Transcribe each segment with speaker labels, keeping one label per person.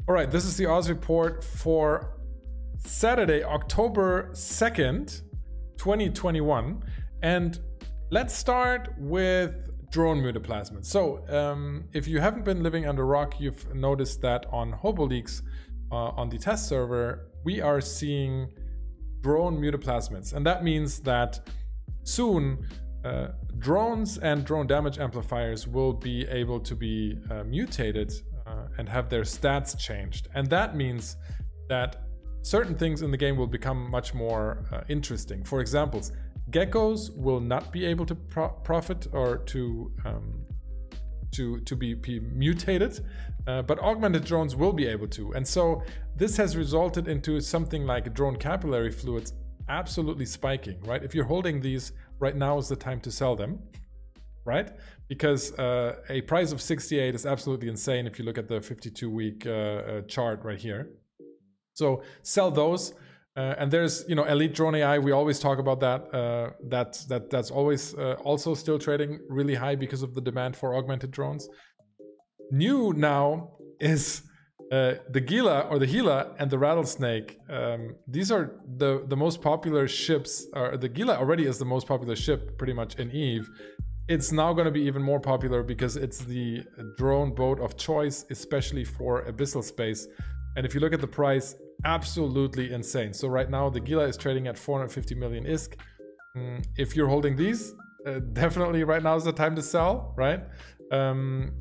Speaker 1: All right, this is the Oz report for Saturday, October 2nd, 2021. And let's start with drone mutaplasmids. So if you haven't been living under a rock, you've noticed that on HoboLeaks, on the test server, we are seeing drone mutaplasmids. And that means that soon drones and drone damage amplifiers will be able to be mutated and have their stats changed. And that means that certain things in the game will become much more interesting. For example, geckos will not be able to profit or to be mutated, but augmented drones will be able to. And so this has resulted into something like drone capillary fluids absolutely spiking, right? If you're holding these, right now is the time to sell them, right? Because a price of 68 is absolutely insane if you look at the 52-week chart right here. So sell those. And there's, you know, Elite Drone AI. We always talk about that. That's always also still trading really high because of the demand for augmented drones. New now is the Gila or the Gila and the Rattlesnake. These are the most popular ships. The Gila already is the most popular ship pretty much in EVE. It's now going to be even more popular because it's the drone boat of choice, especially for abyssal space. And if you look at the price, absolutely insane. So right now the Gila is trading at 450 million ISK. If you're holding these, definitely right now is the time to sell, right?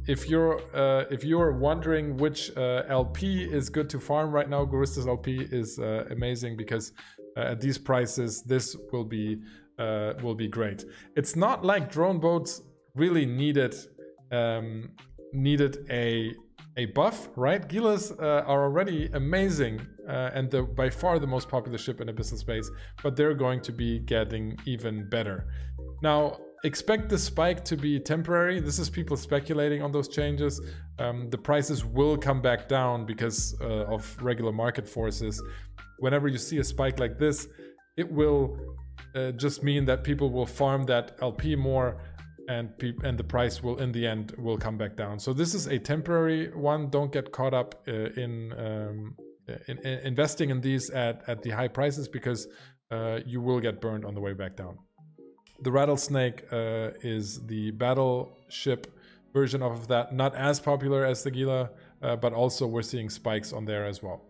Speaker 1: If you're wondering which LP is good to farm right now, Guristas LP is amazing because at these prices this will be great. It's not like drone boats really needed a buff, right? Gilas are already amazing and by far the most popular ship in abyssal space, but they're going to be getting even better. Now, expect the spike to be temporary. This is people speculating on those changes. The prices will come back down because of regular market forces. Whenever you see a spike like this, it will just mean that people will farm that LP more, and the price will, in the end, will come back down. So this is a temporary one. Don't get caught up in investing in these at the high prices, because you will get burned on the way back down. The Rattlesnake is the battleship version of that, not as popular as the Gila, but also we're seeing spikes on there as well.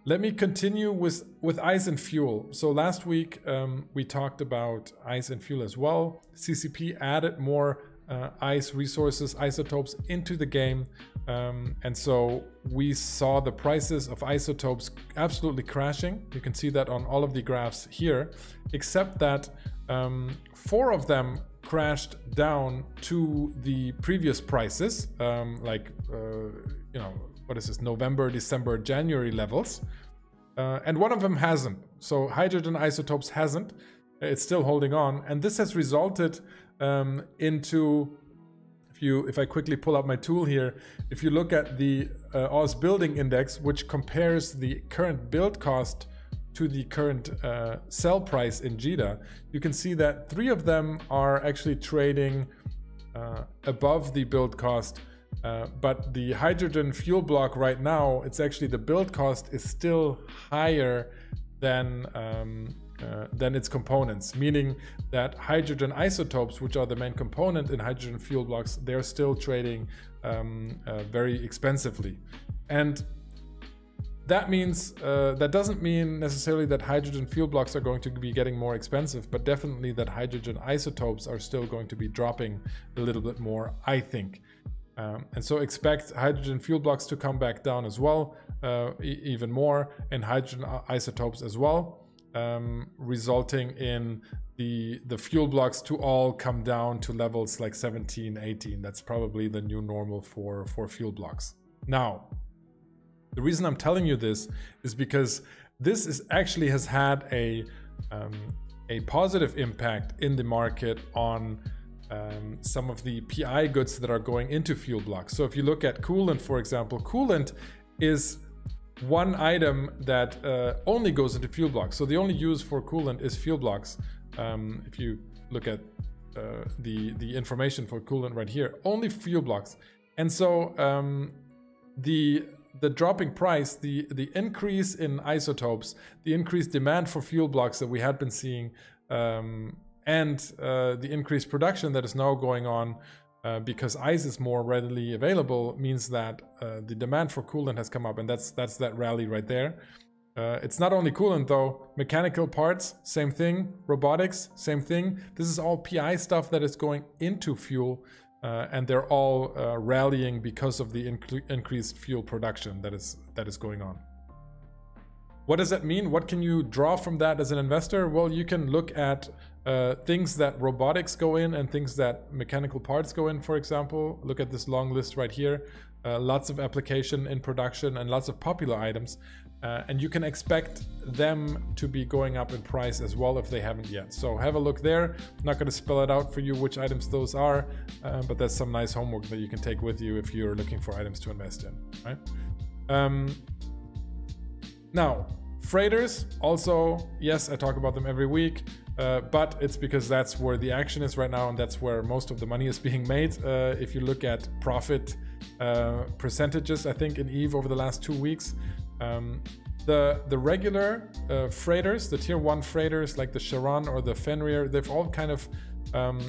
Speaker 1: Let me continue with ice and fuel. So last week we talked about ice and fuel as well. CCP added more ice resources, isotopes into the game. And so we saw the prices of isotopes absolutely crashing. You can see that on all of the graphs here, except that 4 of them crashed down to the previous prices, you know, what is this, November, December, January levels. And one of them hasn't. So hydrogen isotopes hasn't. It's still holding on. And this has resulted into, if I quickly pull up my tool here, if you look at the Oz building index, which compares the current build cost to the current sell price in JITA, you can see that 3 of them are actually trading above the build cost. But the hydrogen fuel block right now, it's actually, the build cost is still higher than its components, meaning that hydrogen isotopes, which are the main component in hydrogen fuel blocks, they're still trading very expensively. And that means, that doesn't mean necessarily that hydrogen fuel blocks are going to be getting more expensive, but definitely that hydrogen isotopes are still going to be dropping a little bit more, I think. And so expect hydrogen fuel blocks to come back down as well, even more, and hydrogen isotopes as well, resulting in the fuel blocks to all come down to levels like 17, 18. That's probably the new normal for fuel blocks. Now, the reason I'm telling you this is because this is actually has had a positive impact in the market on some of the PI goods that are going into fuel blocks. So if you look at coolant, for example, coolant is one item that only goes into fuel blocks. So the only use for coolant is fuel blocks. If you look at the information for coolant right here, only fuel blocks. And so the the dropping price, the increase in isotopes, the increased demand for fuel blocks that we had been seeing, and the increased production that is now going on because ice is more readily available, means that the demand for coolant has come up, and that's that rally right there. It's not only coolant though, mechanical parts, same thing, robotics, same thing. This is all PI stuff that is going into fuel, and they're all rallying because of the increased fuel production that is going on. What does that mean? What can you draw from that as an investor? Well, you can look at things that robotics go in and things that mechanical parts go in, for example. Look at this long list right here. Lots of application in production and lots of popular items. And you can expect them to be going up in price as well if they haven't yet. So have a look there. I'm not going to spell it out for you which items those are, but that's some nice homework that you can take with you if you're looking for items to invest in, right? Now, freighters also, yes, I talk about them every week, but it's because that's where the action is right now and that's where most of the money is being made. If you look at profit percentages, I think in EVE over the last 2 weeks, the regular freighters, the tier 1 freighters like the Charon or the Fenrir, they've all kind of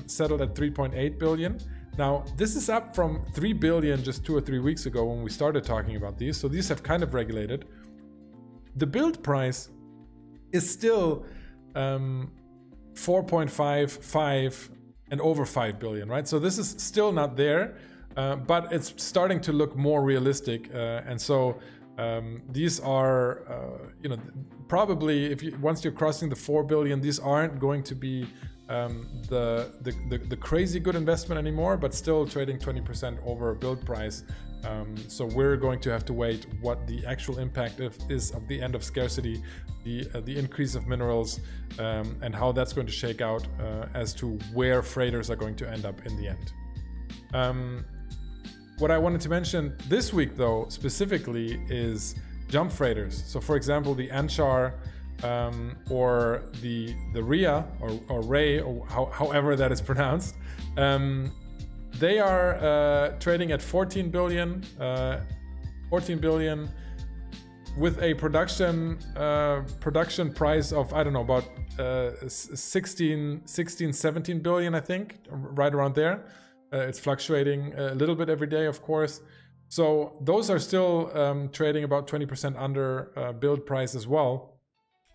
Speaker 1: settled at 3.8 billion. Now, this is up from 3 billion just 2 or 3 weeks ago when we started talking about these. So these have kind of regulated. The build price is still 4.5, 5, and over 5 billion, right? So this is still not there, but it's starting to look more realistic. And so these are, you know, probably once you're crossing the 4 billion, these aren't going to be the crazy good investment anymore, but still trading 20% over build price. So we're going to have to wait what the actual impact is of the end of scarcity, the increase of minerals, and how that's going to shake out as to where freighters are going to end up in the end. What I wanted to mention this week, though, specifically, is jump freighters. So, for example, the Anchar or the Rhea or Ray, or however that is pronounced. They are trading at 14 billion with a production price of, I don't know, about 16, 17 billion, I think, right around there. It's fluctuating a little bit every day, of course. So those are still trading about 20% under build price as well.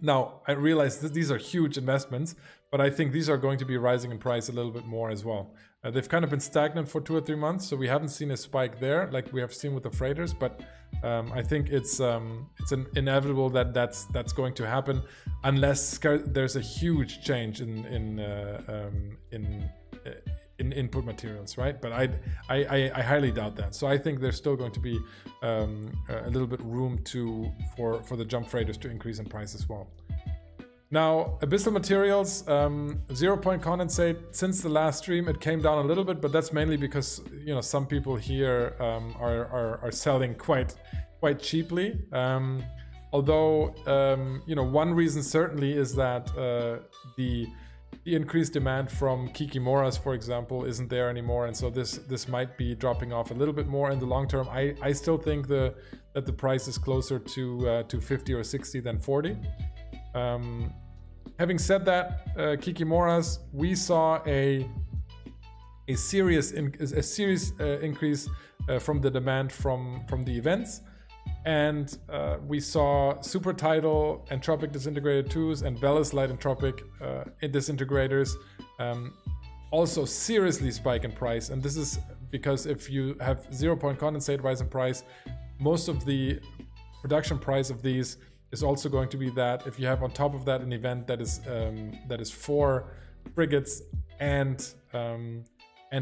Speaker 1: Now, I realize that these are huge investments, but I think these are going to be rising in price a little bit more as well. They've kind of been stagnant for 2 or 3 months, so we haven't seen a spike there like we have seen with the freighters. But I think it's inevitable that that's going to happen unless there's a huge change in input materials, right? But I highly doubt that. So I think there's still going to be a little bit room for the jump freighters to increase in price as well. Now, abyssal materials, 0-point condensate. Since the last stream, it came down a little bit, but that's mainly because, you know, some people here are selling quite cheaply. Although, you know, one reason certainly is that the increased demand from Kikimoras, for example, isn't there anymore, and so this might be dropping off a little bit more in the long term. I still think that the price is closer to 50 or 60 than 40. Having said that, Kikimoras, we saw a serious increase from the demand from the events. And we saw super tidal entropic disintegrated 2s and Velas light entropic disintegrators also seriously spike in price. And this is because if you have 0-point condensate rise in price, most of the production price of these is also going to be that. If you have on top of that an event that is 4 frigates and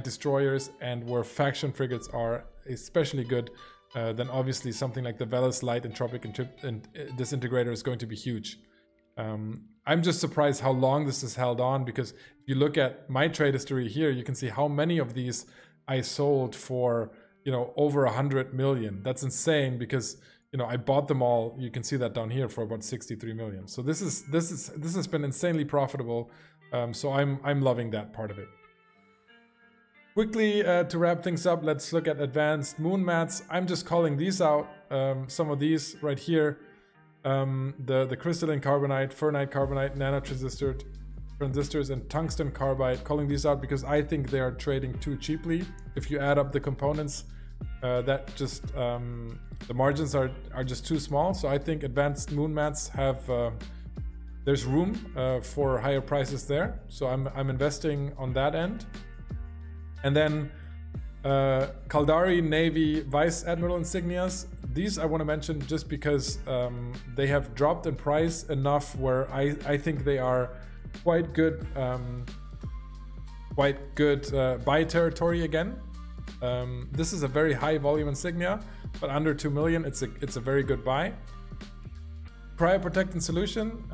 Speaker 1: destroyers, and where faction frigates are especially good, then obviously something like the Velas light entropic and disintegrator is going to be huge. I'm just surprised how long this has held on, because if you look at my trade history here, you can see how many of these I sold for, you know, over 100 million. That's insane, because, you know, I bought them all. You can see that down here for about 63 million. So this has been insanely profitable. So I'm loving that part of it. Quickly to wrap things up, let's look at advanced moon mats. I'm just calling these out. Some of these right here, the crystalline carbonite, fernite carbonite, transistors, and tungsten carbide. Calling these out because I think they are trading too cheaply. If you add up the components, that just the margins are just too small. So I think advanced moon mats have there's room for higher prices there. So I'm investing on that end. And then Caldari Navy Vice Admiral insignias. These I want to mention just because they have dropped in price enough where I think they are quite good buy territory again. This is a very high volume insignia, but under 2 million, it's a very good buy. Cryoprotectant solution,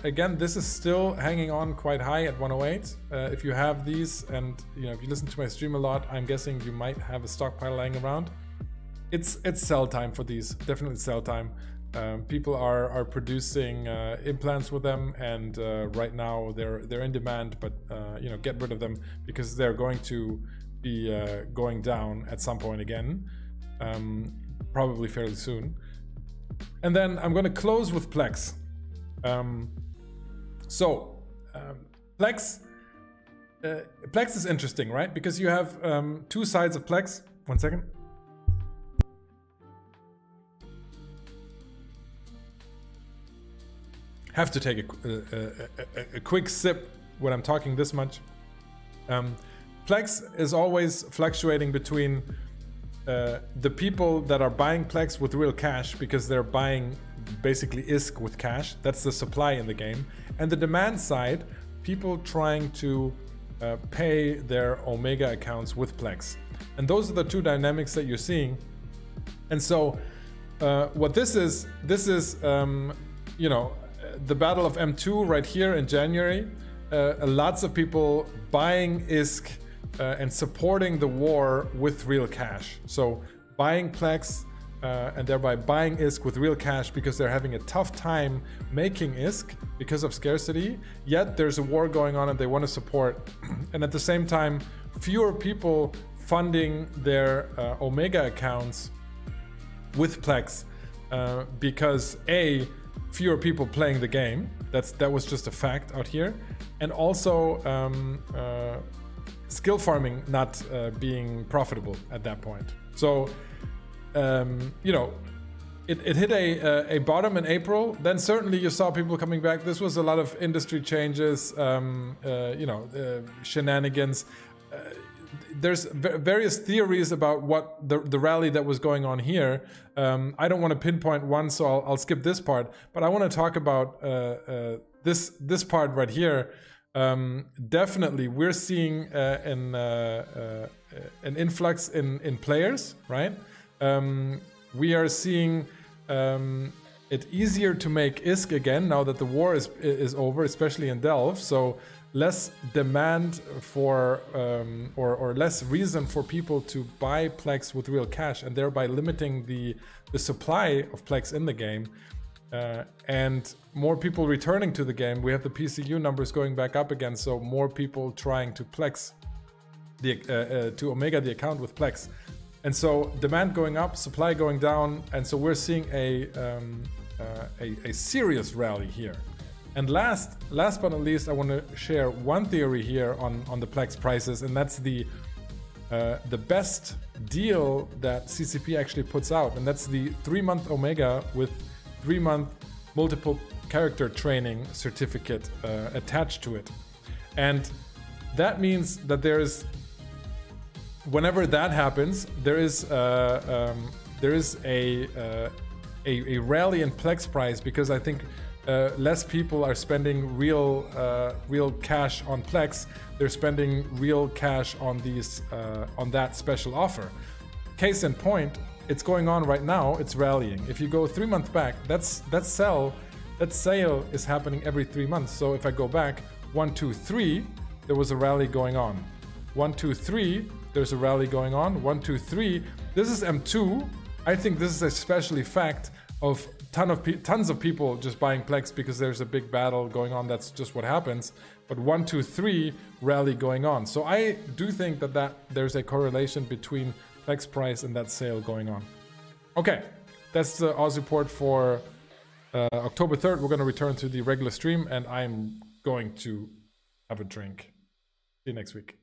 Speaker 1: again, this is still hanging on quite high at 108. If you have these, and if you listen to my stream a lot, I'm guessing you might have a stockpile lying around. It's sell time for these, definitely sell time. People are producing implants with them, and right now they're in demand. But get rid of them because they're going to be going down at some point again, probably fairly soon. And then I'm going to close with Plex. Plex is interesting, right? Because you have two sides of Plex. One second. Have to take a quick sip when I'm talking this much. Plex is always fluctuating between the people that are buying Plex with real cash because they're buying basically ISK with cash. That's the supply in the game. And the demand side, people trying to pay their Omega accounts with Plex. And those are the two dynamics that you're seeing. And so what this is the battle of M2 right here in January. Lots of people buying ISK and supporting the war with real cash. So buying Plex and thereby buying ISK with real cash because they're having a tough time making ISK because of scarcity. Yet there's a war going on and they want to support. And at the same time, fewer people funding their Omega accounts with Plex because fewer people playing the game. That was just a fact out here. And also skill farming not being profitable at that point. So, it hit a bottom in April. Then certainly you saw people coming back. This was a lot of industry changes, shenanigans. There's various theories about what the rally that was going on here. I don't want to pinpoint one, so I'll skip this part. But I want to talk about this part right here. Definitely, we're seeing an influx in players, right? We are seeing it easier to make ISK again now that the war is over, especially in Delve. So less demand for or less reason for people to buy Plex with real cash, and thereby limiting the supply of Plex in the game. And more people returning to the game. We have the PCU numbers going back up again, so more people trying to Plex to Omega the account with Plex, and so demand going up, supply going down, and so we're seeing a serious rally here. And last but not least, I want to share one theory here on the Plex prices, and that's the best deal that CCP actually puts out, and that's the 3-month Omega with 3-month multiple character training certificate attached to it. And that means that whenever that happens, there is a rally in Plex price, because I think less people are spending real cash on Plex. They're spending real cash on on that special offer. Case in point, it's going on right now. It's rallying. If you go 3 months back, that sale is happening every 3 months. So if I go back 1, 2, 3, there was a rally going on. 1, 2, 3, there's a rally going on. 1, 2, 3. This is M2. I think this is especially fact of tons of people just buying Plex because there's a big battle going on. That's just what happens. But 1, 2, 3 rally going on. So I do think that there's a correlation between Plex price and that sale going on. Okay, that's the Oz report for October 3rd. We're going to return to the regular stream, and I'm going to have a drink. See you next week.